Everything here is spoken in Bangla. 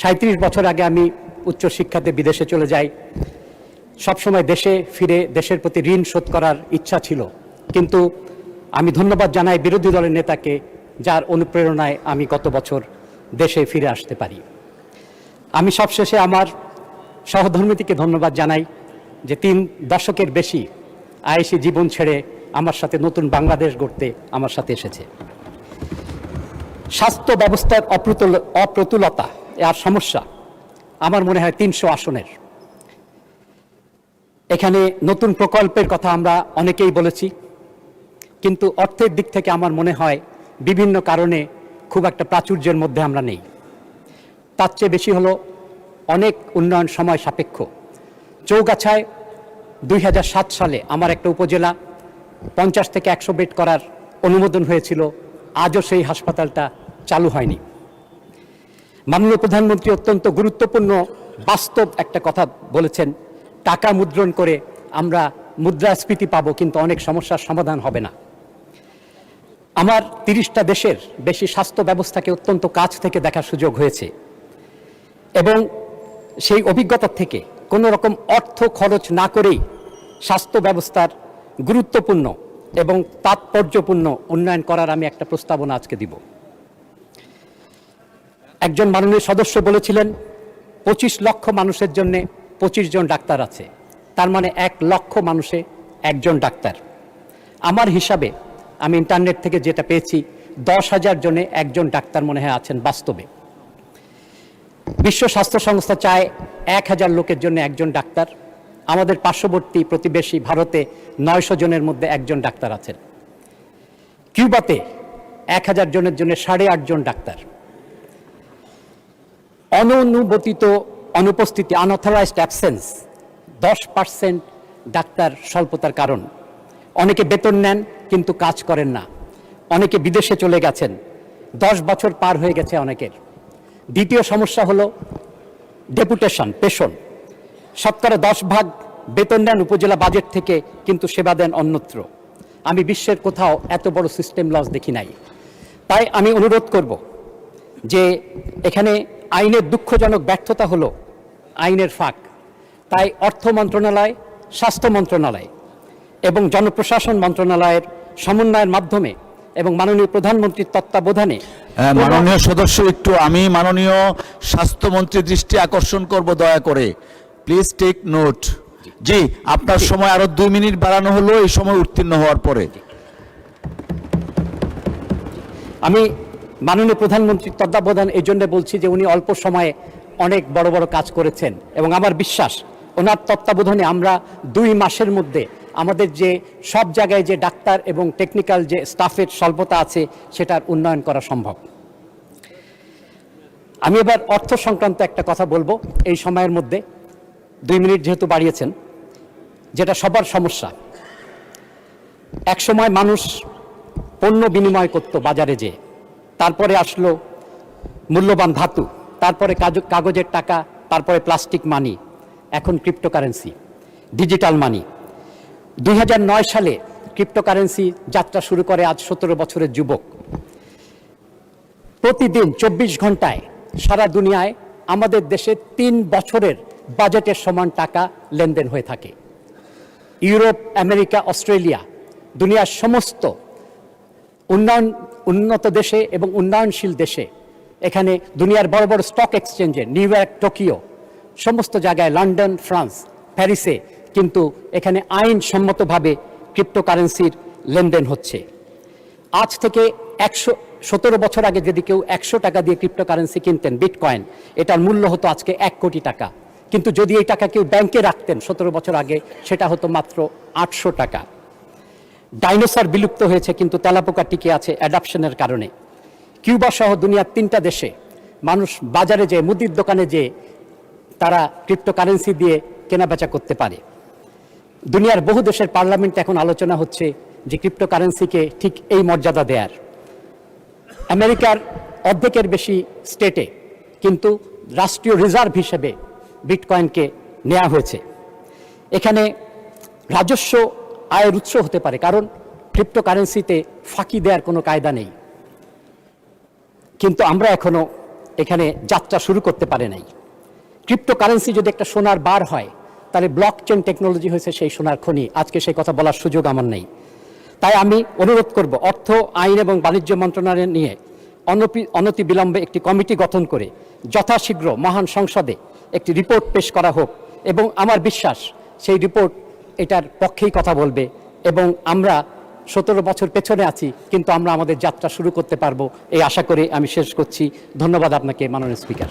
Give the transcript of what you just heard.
37 বছর আগে আমি উচ্চশিক্ষাতে বিদেশে চলে যাই। সবসময় দেশে ফিরে দেশের প্রতি ঋণ শোধ করার ইচ্ছা ছিল, কিন্তু আমি ধন্যবাদ জানাই বিরোধী দলের নেতাকে, যার অনুপ্রেরণায় আমি গত বছর দেশে ফিরে আসতে পারি। আমি সবশেষে আমার সহধর্মিনীকে ধন্যবাদ জানাই যে 3 দশকের বেশি আয়েশি জীবন ছেড়ে আমার সাথে নতুন বাংলাদেশ গড়তে আমার সাথে এসেছে। স্বাস্থ্য ব্যবস্থার অপ্রতুলতা আর সমস্যা আমার মনে হয় 300 আসনের। এখানে নতুন প্রকল্পের কথা আমরা অনেকেই বলেছি, কিন্তু অর্থের দিক থেকে আমার মনে হয় বিভিন্ন কারণে খুব একটা প্রাচুর্যের মধ্যে আমরা নেই। তার চেয়ে বেশি হলো অনেক উন্নয়ন সময় সাপেক্ষ। চৌগাছায় 2007 সালে আমার একটা উপজেলা 50 থেকে 100 বেড করার অনুমোদন হয়েছিল, আজও সেই হাসপাতালটা চালু হয়নি। মাননীয় প্রধানমন্ত্রী অত্যন্ত গুরুত্বপূর্ণ বাস্তব একটা কথা বলেছেন, টাকা মুদ্রণ করে আমরা মুদ্রাস্ফীতি পাবো, কিন্তু অনেক সমস্যার সমাধান হবে না। আমার 30টা দেশের বেশি স্বাস্থ্য ব্যবস্থাকে অত্যন্ত কাছ থেকে দেখার সুযোগ হয়েছে, এবং সেই অভিজ্ঞতা থেকে কোনো রকম অর্থ খরচ না করেই স্বাস্থ্য ব্যবস্থার গুরুত্বপূর্ণ এবং তাৎপর্যপূর্ণ উন্নয়ন করার আমি একটা প্রস্তাবনা আজকে দিব। একজন মাননীয় সদস্য বলেছিলেন 25 লক্ষ মানুষের জন্য 25 জন ডাক্তার আছে, তার মানে 1 লক্ষ মানুষে 1 জন ডাক্তার। আমার হিসাবে আমি ইন্টারনেট থেকে যেটা পেয়েছি 10,000 জনে 1 জন ডাক্তার মনে হয় আছেন বাস্তবে। বিশ্ব স্বাস্থ্য সংস্থা চায় 1000 লোকের জন্য 1 জন ডাক্তার। আমাদের পার্শ্ববর্তী প্রতিবেশী ভারতে 900 জনের মধ্যে 1 জন ডাক্তার আছেন। কিউবাতে 1000 জনের জন্য 8.5 জন ডাক্তার। অনুপস্থিতি আনঅথরাইজড অ্যাবসেন্স 10% ডাক্তার স্বল্পতার কারণ। অনেকে বেতন নেন কিন্তু কাজ করেন না, অনেকে বিদেশে চলে গেছেন, 10 বছর পার হয়ে গেছে অনেকের। দ্বিতীয় সমস্যা হলো ডেপুটেশন, পেশন। শতকরা 10% বেতন নেন উপজেলা বাজেট থেকে, কিন্তু সেবা দেন অন্যত্র। আমি বিশ্বের কোথাও এত বড় সিস্টেম লস দেখি নাই। তাই আমি অনুরোধ করব যে এখানে আইনের দুঃখজনক ব্যর্থতা হলো আইনের ফাঁক। তাই অর্থ মন্ত্রণালয়, স্বাস্থ্য মন্ত্রণালয় এবং জনপ্রশাসন মন্ত্রণালয়ের সমন্বয়ের মাধ্যমে এবং মাননীয় প্রধানমন্ত্রীর তত্ত্বাবধানে। মাননীয় সদস্য, একটু আমি মাননীয় স্বাস্থ্যমন্ত্রীর দৃষ্টি আকর্ষণ করব, দয়া করে প্লিজ টেক নোট। জি, আপনার সময় আরো 2 মিনিট বাড়ানো হলো এই সময় উত্তীর্ণ হওয়ার পরে। আমি মাননীয় প্রধানমন্ত্রীর তত্ত্বাবধান এই জন্য বলছি যে উনি অল্প সময়ে অনেক বড় বড় কাজ করেছেন, এবং আমার বিশ্বাস ওনার তত্ত্বাবধানে আমরা 2 মাসের মধ্যে আমাদের যে সব জায়গায় যে ডাক্তার এবং টেকনিক্যাল যে স্টাফের স্বল্পতা আছে সেটার উন্নয়ন করা সম্ভব। আমি এবার অর্থ সংক্রান্ত একটা কথা বলবো এই সময়ের মধ্যে, 2 মিনিট যেহেতু বাড়িয়েছেন, যেটা সবার সমস্যা। এক সময় মানুষ পণ্য বিনিময় করত বাজারে যেয়ে, তারপরে আসলো মূল্যবান ধাতু, তারপরে কাগজের টাকা, তারপরে প্লাস্টিক মানি, এখন ক্রিপ্টোকারেন্সি, ডিজিটাল মানি। 2009 সালে ক্রিপ্টোকারেন্সি যাত্রা শুরু করে আজ 17 বছরের যুবক। প্রতিদিন 24 ঘন্টায় সারা দুনিয়ায় আমাদের দেশে 3 বছরের বাজেটের সমান টাকা লেনদেন হয়ে থাকে। ইউরোপ, আমেরিকা, অস্ট্রেলিয়া, দুনিয়ার সমস্ত উন্নত দেশে এবং উন্নয়নশীল দেশে, এখানে দুনিয়ার বড় বড় স্টক এক্সচেঞ্জে, নিউ ইয়র্ক, টোকিও, সমস্ত জায়গায়, লন্ডন, ফ্রান্স, প্যারিসে কিন্তু এখানে আইনসম্মতভাবে ক্রিপ্টোকারেন্সির লেনদেন হচ্ছে। আজ থেকে 17 বছর আগে যদি কেউ 100 টাকা দিয়ে ক্রিপ্টোকারেন্সি কিনতেন, বিটকয়েন, এটার মূল্য হতো আজকে 1 কোটি টাকা। কিন্তু যদি এই টাকা কেউ ব্যাংকে রাখতেন 17 বছর আগে, সেটা হতো মাত্র 800 টাকা। ডাইনোসর বিলুপ্ত হয়েছে, কিন্তু তেলাপোকা টিকে আছে অ্যাডাপশনের কারণে। কিউবা সহ দুনিয়ার 3টা দেশে মানুষ বাজারে যেয়ে, মুদির দোকানে যেয়ে তারা ক্রিপ্টোকারেন্সি দিয়ে কেনাবেচা করতে পারে। দুনিয়ার বহু দেশের পার্লামেন্টে এখন আলোচনা হচ্ছে যে ক্রিপ্টোকারেন্সিকে ঠিক এই মর্যাদা দেয়ার। আমেরিকার অর্ধেকের বেশি স্টেটে কিন্তু রাষ্ট্রীয় রিজার্ভ হিসেবে বিটকয়েনকে নেওয়া হয়েছে। এখানে রাজস্ব আয়ের উৎস হতে পারে, কারণ ক্রিপ্টোকারেন্সিতে ফাঁকি দেওয়ার কোনো কায়দা নেই। কিন্তু আমরা এখনো এখানে যাত্রা শুরু করতে পারে নাই। ক্রিপ্টোকারেন্সি যদি একটা সোনার বার হয়, তাহলে ব্লক চেন টেকনোলজি হয়েছে সেই সোনার খনি। আজকে সেই কথা বলার সুযোগ আমার নেই। তাই আমি অনুরোধ করব, অর্থ, আইন এবং বাণিজ্য মন্ত্রণালয় নিয়ে অনতি বিলম্বে একটি কমিটি গঠন করে যথাশীঘ্র মহান সংসদে একটি রিপোর্ট পেশ করা হোক, এবং আমার বিশ্বাস সেই রিপোর্ট এটার পক্ষেই কথা বলবে, এবং আমরা 17 বছর পেছনে আছি, কিন্তু আমরা আমাদের যাত্রা শুরু করতে পারবো এই আশা করে আমি শেষ করছি। ধন্যবাদ আপনাকে মাননীয় স্পিকার।